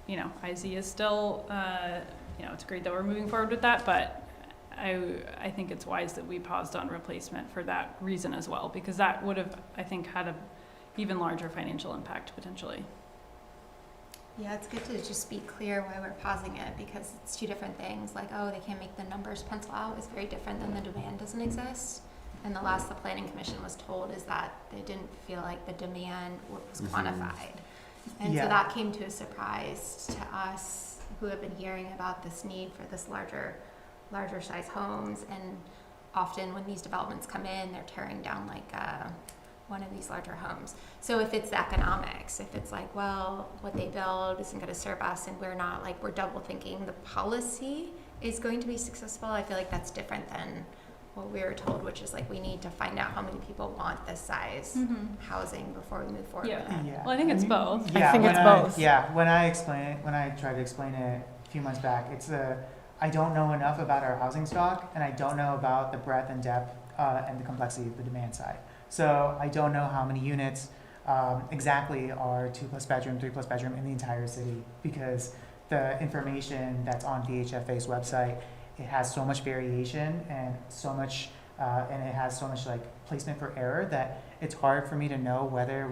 IZ is still, it's great that we're moving forward with that, but I think it's wise that we paused on replacement for that reason as well, because that would have, I think, had a even larger financial impact potentially. Yeah, it's good to just be clear why we're pausing it, because it's two different things. Like, oh, they can't make the numbers pencil out is very different than the demand doesn't exist. And the last the planning commission was told is that they didn't feel like the demand was quantified. And Yeah. so that came to a surprise to us who have been hearing about this need for this larger size homes. And often when these developments come in, they're tearing down like one of these larger homes. So if it's the economics, if it's like, well, what they build isn't going to serve us and we're not, like, we're double thinking the policy is going to be successful, I feel like that's different than what we were told, which is like we need to find out how many people want this size housing before we move forward Yeah. with it. Yeah. Well, I think it's both. Yeah, I think when it's both. Yeah, when I tried to explain it a few months back, I don't know enough about our housing stock, and I don't know about the breadth and depth and the complexity of the demand side. So I don't know how many units exactly are 2+ bedroom, 3+ bedroom in the entire city, because the information that's on DHFA's website, it has so much variation and so much, and it has so much like placement for error that it's hard for me to know whether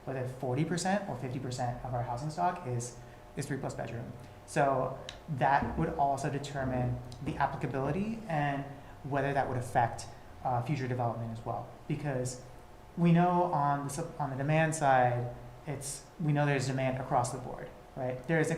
40% or 50% of our housing stock is 3+ bedroom. So that would also determine the applicability and whether that would affect future development as well. Because we know on the demand side, we know there's demand across the board, right? There's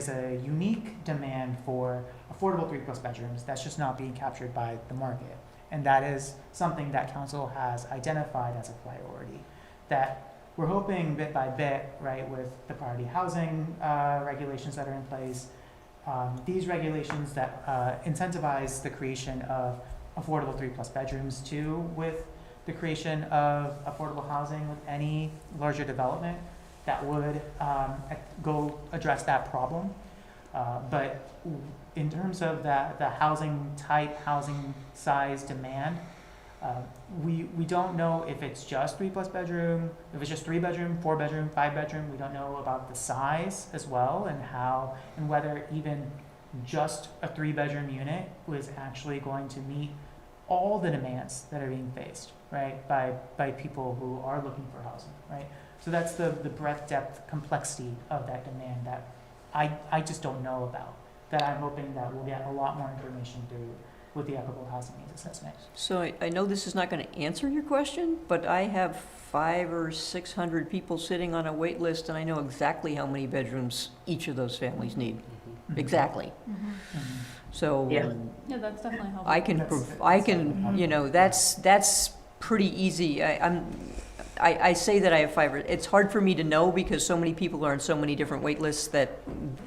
a unique demand for affordable 3+ bedrooms that's just not being captured by the market. And that is something that council has identified as a priority, that we're hoping bit by bit, right, with the priority housing regulations that are in place, these regulations that incentivize the creation of affordable 3+ bedrooms too, with the creation of affordable housing with any larger development that would go address that problem. But in terms of the housing type, housing size demand, we don't know if it's just 3+ bedroom, if it's just 3 bedroom, 4 bedroom, 5 bedroom. We don't know about the size as well, and whether even just a 3 bedroom unit was actually going to meet all the demands that are being faced, right, by people who are looking for housing, right? So that's the breadth, depth, complexity of that demand that I just don't know about, that I'm hoping that we'll get a lot more information through with the equitable housing needs assessment. So I know this is not going to answer your question, but I have 500 or 600 people sitting on a wait list, and I know exactly how many bedrooms each of those families need. Exactly. So Yeah. Yeah, that's definitely helpful. that's pretty easy. I say that I have 5. It's hard for me to know because so many people are on so many different wait lists that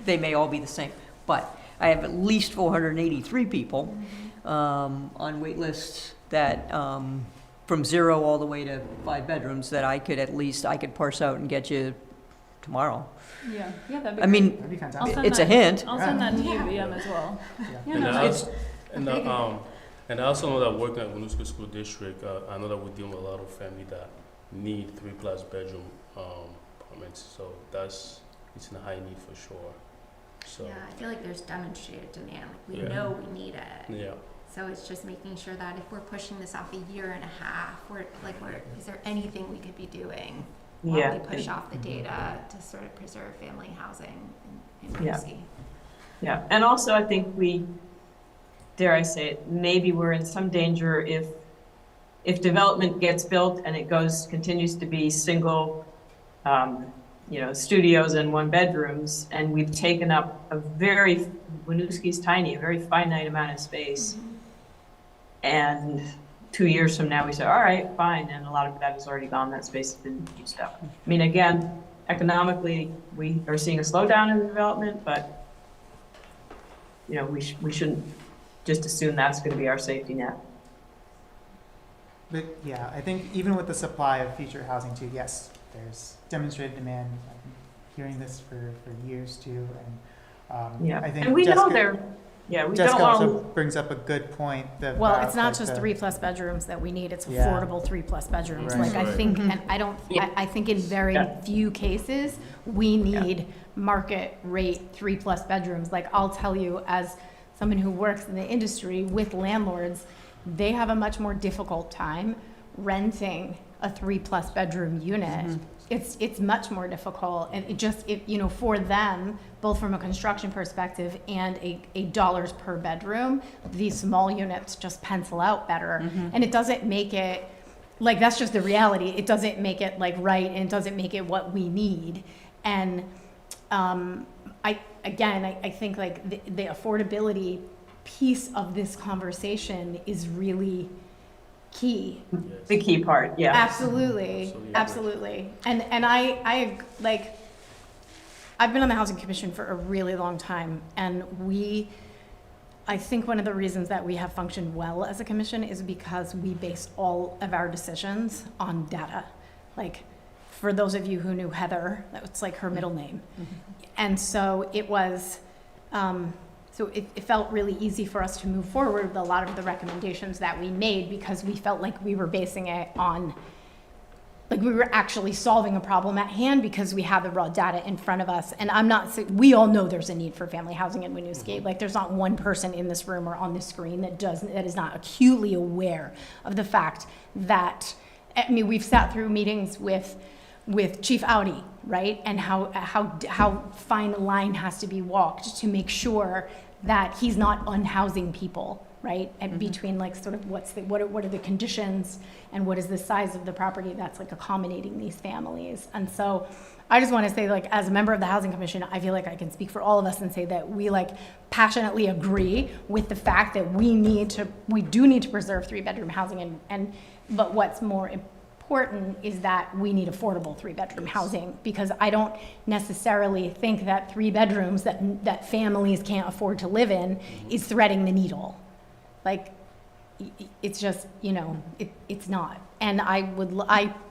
they may all be the same. But I have at least 483 people on wait lists that from 0 all the way to 5 bedrooms that I could parse out and get you tomorrow. Yeah, that'd be I mean, That'd be I'll fantastic. send it's a that- hint. I'll send that to you, BM, as well. Yeah, And no, I it's, also, and I also know that working at Winooski School District, I know that we're dealing with a lot of families that need 3+ bedroom apartments. So it's in a high need for sure. So Yeah, I feel like there's demonstrated demand. Like, we Yeah. know we need it. yeah. So it's just making sure that if we're pushing this off a year and a half, is there anything we could be doing while we push off the data to sort of preserve family housing in Winooski? Yeah, and also I think dare I say it, maybe we're in some danger if development gets built and it continues to be single, studios and 1 bedrooms, and we've taken up Winooski's tiny, a very finite amount of space. And 2 years from now, we say, all right, fine, and a lot of that is already gone, that space has been used up. I mean, again, economically, we are seeing a slowdown in the development, but, we shouldn't just assume that's going to be our safety net. But yeah, I think even with the supply of future housing too, yes, there's demonstrated demand. I've been hearing this for years too, and I think And we Jessica, know we Jessica don't also want brings up a good point. Well, it's not just 3+ bedrooms that we need, it's Yeah. affordable 3+ bedrooms. Right. Like, I think, and I think in very few cases, we need market rate 3+ bedrooms. Like, I'll tell you, as someone who works in the industry with landlords, they have a much more difficult time renting a 3+ bedroom unit it's much more difficult, and for them, both from a construction perspective and a dollars per bedroom, these small units just pencil out better, and it doesn't make it, like, that's just the reality. It doesn't make it like right, and it doesn't make it what we need. And I think like the affordability piece of this conversation is really key. The key part, yeah. Absolutely, absolutely. And I like, I've been on the Housing Commission for a really long time, and I think one of the reasons that we have functioned well as a commission is because we base all of our decisions on data. Like, for those of you who knew Heather, that's like her middle name. And so it was, it felt really easy for us to move forward with a lot of the recommendations that we made, because we felt like we were basing it on, like, we were actually solving a problem at hand because we have the raw data in front of us. And we all know there's a need for family housing in Winooski. Like, there's not one person in this room or on this screen that is not acutely aware of the fact that, I mean, we've sat through meetings with Chief Audi, right? And how fine a line has to be walked to make sure that he's not unhousing people, right? And between, like, sort of what are the conditions and what is the size of the property that's, like, accommodating these families. And so I just want to say, like, as a member of the Housing Commission, I feel like I can speak for all of us and say that we, like, passionately agree with the fact that we do need to preserve 3-bedroom housing, but what's more important is that we need affordable 3-bedroom housing, because I don't necessarily think that 3 bedrooms that families can't afford to live in is threading the needle. Like, it's just, it's not. And I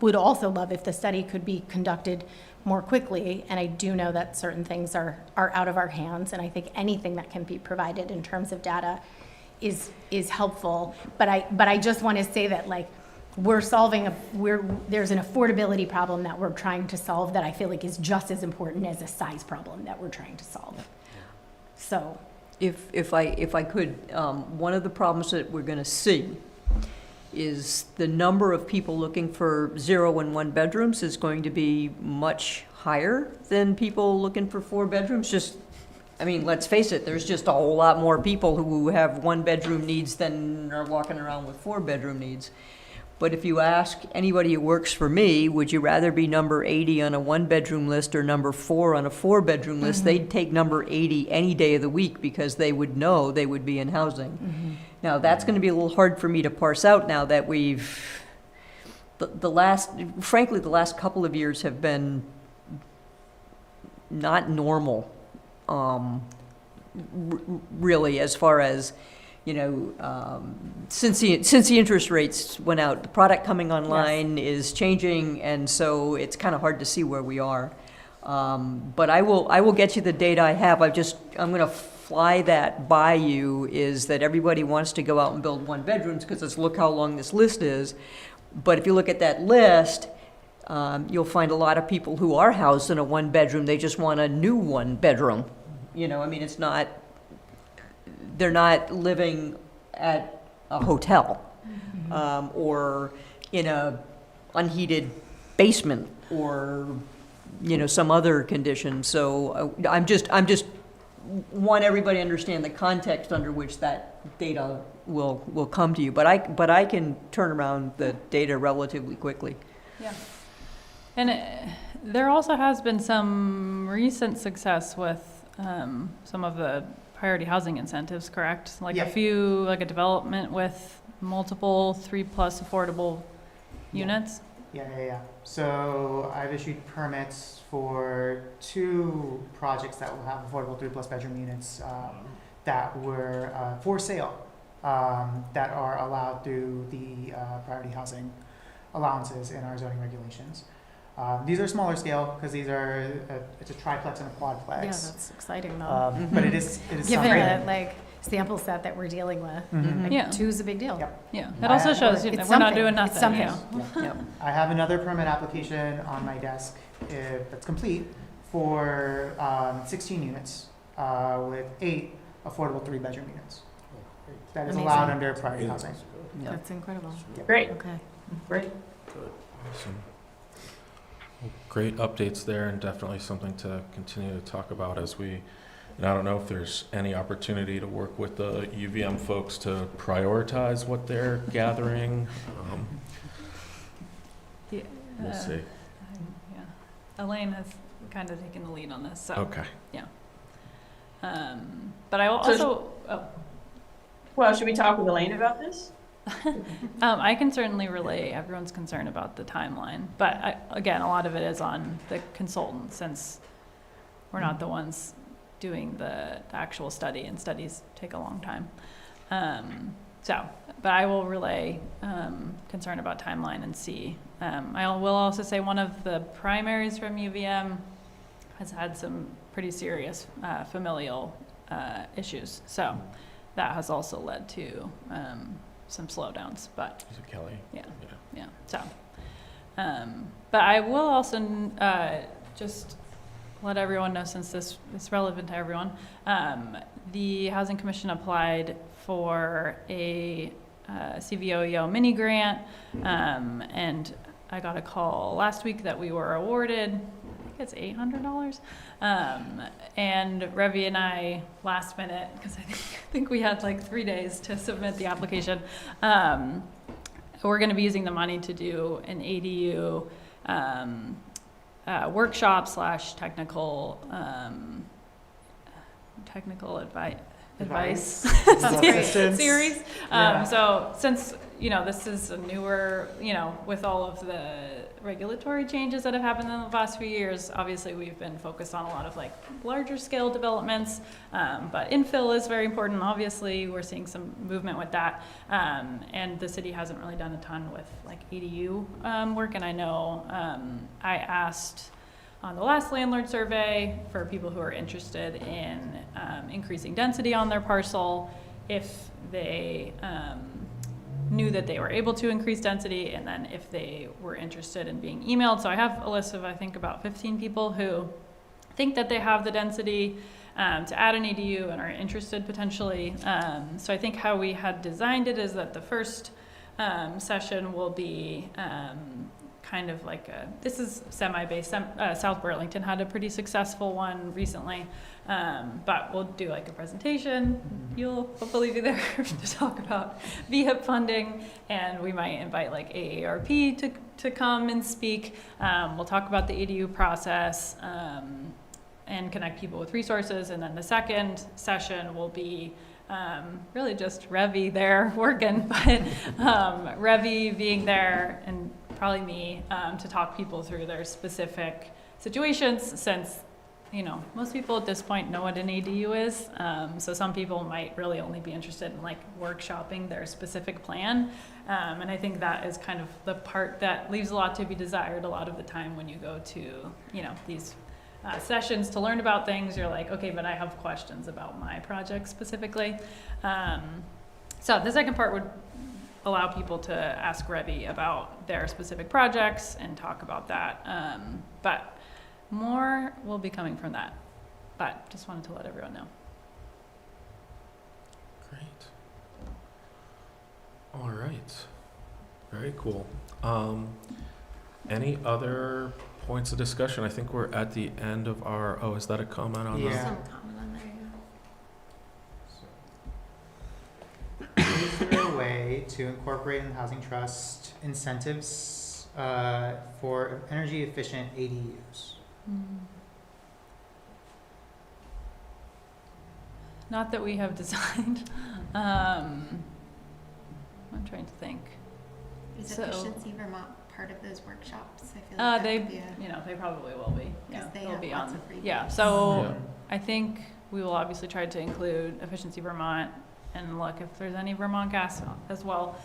would also love if the study could be conducted more quickly, and I do know that certain things are out of our hands, and I think anything that can be provided in terms of data is helpful. But I just want to say that, like, there's an affordability problem that we're trying to solve that I feel like is just as important as a size problem that we're trying to solve. So, If I could, one of the problems that we're going to see is the number of people looking for 0 and 1 bedrooms is going to be much higher than people looking for 4 bedrooms. I mean, let's face it, there's just a whole lot more people who have 1-bedroom needs than are walking around with 4-bedroom needs. But if you ask anybody who works for me, would you rather be number 80 on a 1-bedroom list or number 4 on a 4-bedroom list, they'd take number 80 any day of the week, because they would know they would be in housing. Now, that's going to be a little hard for me to parse out now that the last couple of years have been not normal, really, as far as, since the interest rates went out, the product coming online is changing, and so it's kind of hard to see where we are. But I will get you the data I have. I'm going to fly that by you, is that everybody wants to go out and build 1-bedrooms because it's, look how long this list is. But if you look at that list, you'll find a lot of people who are housed in a 1-bedroom. They just want a new 1-bedroom. I mean, it's not, they're not living at a hotel, or in a unheated basement, or, some other condition. So I'm just want everybody to understand the context under which that data will come to you. But I can turn around the data relatively quickly. Yeah. And there also has been some recent success with some of the priority housing incentives, correct? Like a development with multiple 3+ affordable units? Yeah. So I've issued permits for 2 projects that will have affordable 3+ bedroom units that were for sale, that are allowed through the priority housing allowances in our zoning regulations. These are smaller scale because it's a triplex and a quadplex. Yeah, that's exciting though. But it is given the sample set that we're dealing with. Like, 2 is a big deal. Yeah, it also shows we're not doing nothing. It's something. I have another permit application on my desk that's complete for 16 units with 8 affordable 3-bedroom units. That is allowed under priority housing. That's incredible. Great. Okay. Great. Awesome. Great updates there, and definitely something to continue to talk about as we, and I don't know if there's any opportunity to work with the UVM folks to prioritize what they're gathering. Yeah, We'll see. Yeah, Elaine has kind of taken the lead on this, so. Okay. Yeah. But I will also, Well, should we talk with Elaine about this? I can certainly relay everyone's concern about the timeline, but again, a lot of it is on the consultant, since we're not the ones doing the actual study, and studies take a long time. But I will relay concern about timeline and see. I will also say one of the primaries from UVM has had some pretty serious familial issues, so that has also led to some slowdowns, but. Is it Kelly? Yeah, so. But I will also just let everyone know, since this is relevant to everyone, the Housing Commission applied for a CVOEO mini grant, and I got a call last week that we were awarded, I think it's $800. And Revi and I, last minute, because I think we had like 3 days to submit the application, we're going to be using the money to do an ADU workshop / technical advice series. So since, this is a newer, with all of the regulatory changes that have happened in the last few years, obviously we've been focused on a lot of like larger scale developments, but infill is very important. Obviously, we're seeing some movement with that, and the city hasn't really done a ton with like ADU work. And I know I asked on the last landlord survey for people who are interested in increasing density on their parcel, if they knew that they were able to increase density, and then if they were interested in being emailed. So I have a list of, I think, about 15 people who think that they have the density to add an ADU and are interested potentially. So I think how we had designed it is that the first session will be kind of like this is semi-based. South Burlington had a pretty successful one recently, but we'll do like a presentation. You'll hopefully be there to talk about VHIP funding, and we might invite like AARP to come and speak. We'll talk about the ADU process and connect people with resources, and then the second session will be really just Revi there working, but Revi being there and probably me to talk people through their specific situations, since most people at this point know what an ADU is. So some people might really only be interested in like workshopping their specific plan. And I think that is kind of the part that leaves a lot to be desired a lot of the time when you go to, these sessions to learn about things. You're like, okay, but I have questions about my project specifically. So the second part would allow people to ask Revi about their specific projects and talk about that. But more will be coming from that. But just wanted to let everyone know. Great. All right. Very cool. Any other points of discussion? I think we're at the end of our, is that a comment on that? Some comment on there, Is there a way to incorporate in the Housing Trust incentives for energy efficient ADUs? Not that we have designed. I'm trying to think. Is So- Efficiency Vermont part of those workshops? I feel like that They, could be a, they probably will be. Yeah, because they they'll have be lots on. of free. Yeah, gifts. so Yeah. I think we will obviously try to include Efficiency Vermont and look if there's any Vermont Gas as well,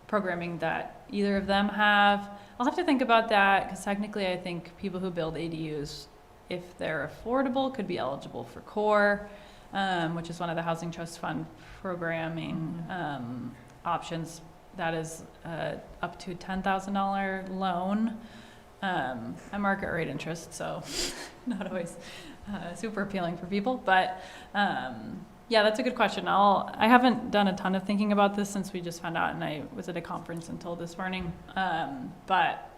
programming that either of them have. I'll have to think about that, because technically I think people who build ADUs, if they're affordable, could be eligible for CORE, which is one of the Housing Trust Fund programming options. That is up to $10,000 loan at market rate interest, so not always super appealing for people. But yeah, that's a good question. I haven't done a ton of thinking about this since we just found out, and I was at a conference until this morning. But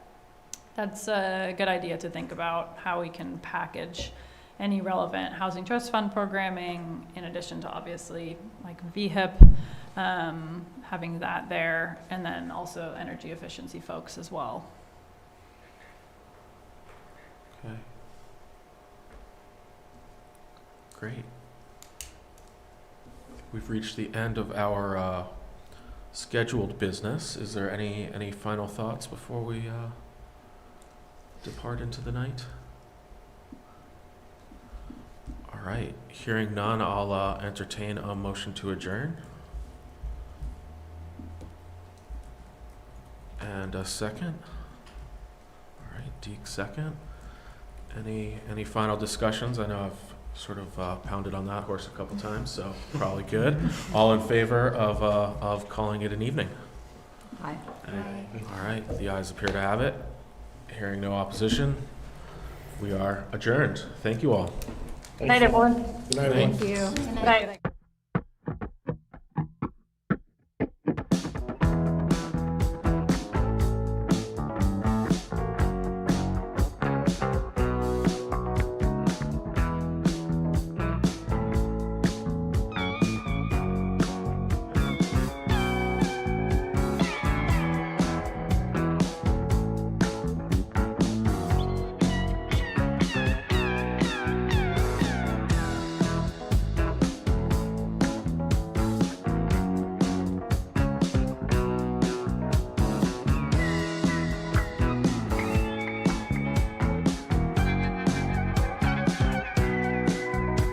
That's a good idea to think about how we can package any relevant housing trust fund programming in addition to obviously like VHIP, having that there, and then also energy efficiency folks as well. Okay. Great. We've reached the end of our scheduled business. Is there any final thoughts before we depart into the night? All right. Hearing none, I'll entertain a motion to adjourn. And a second. All right, Deke second. Any final discussions? I know I've sort of pounded on that horse a couple times, so probably good. All in favor of calling it an evening? Aye. All right, the ayes appear to have it. Hearing no opposition, we are adjourned. Thank you all. Night, everyone. Good night, everyone. Thank you. Good night.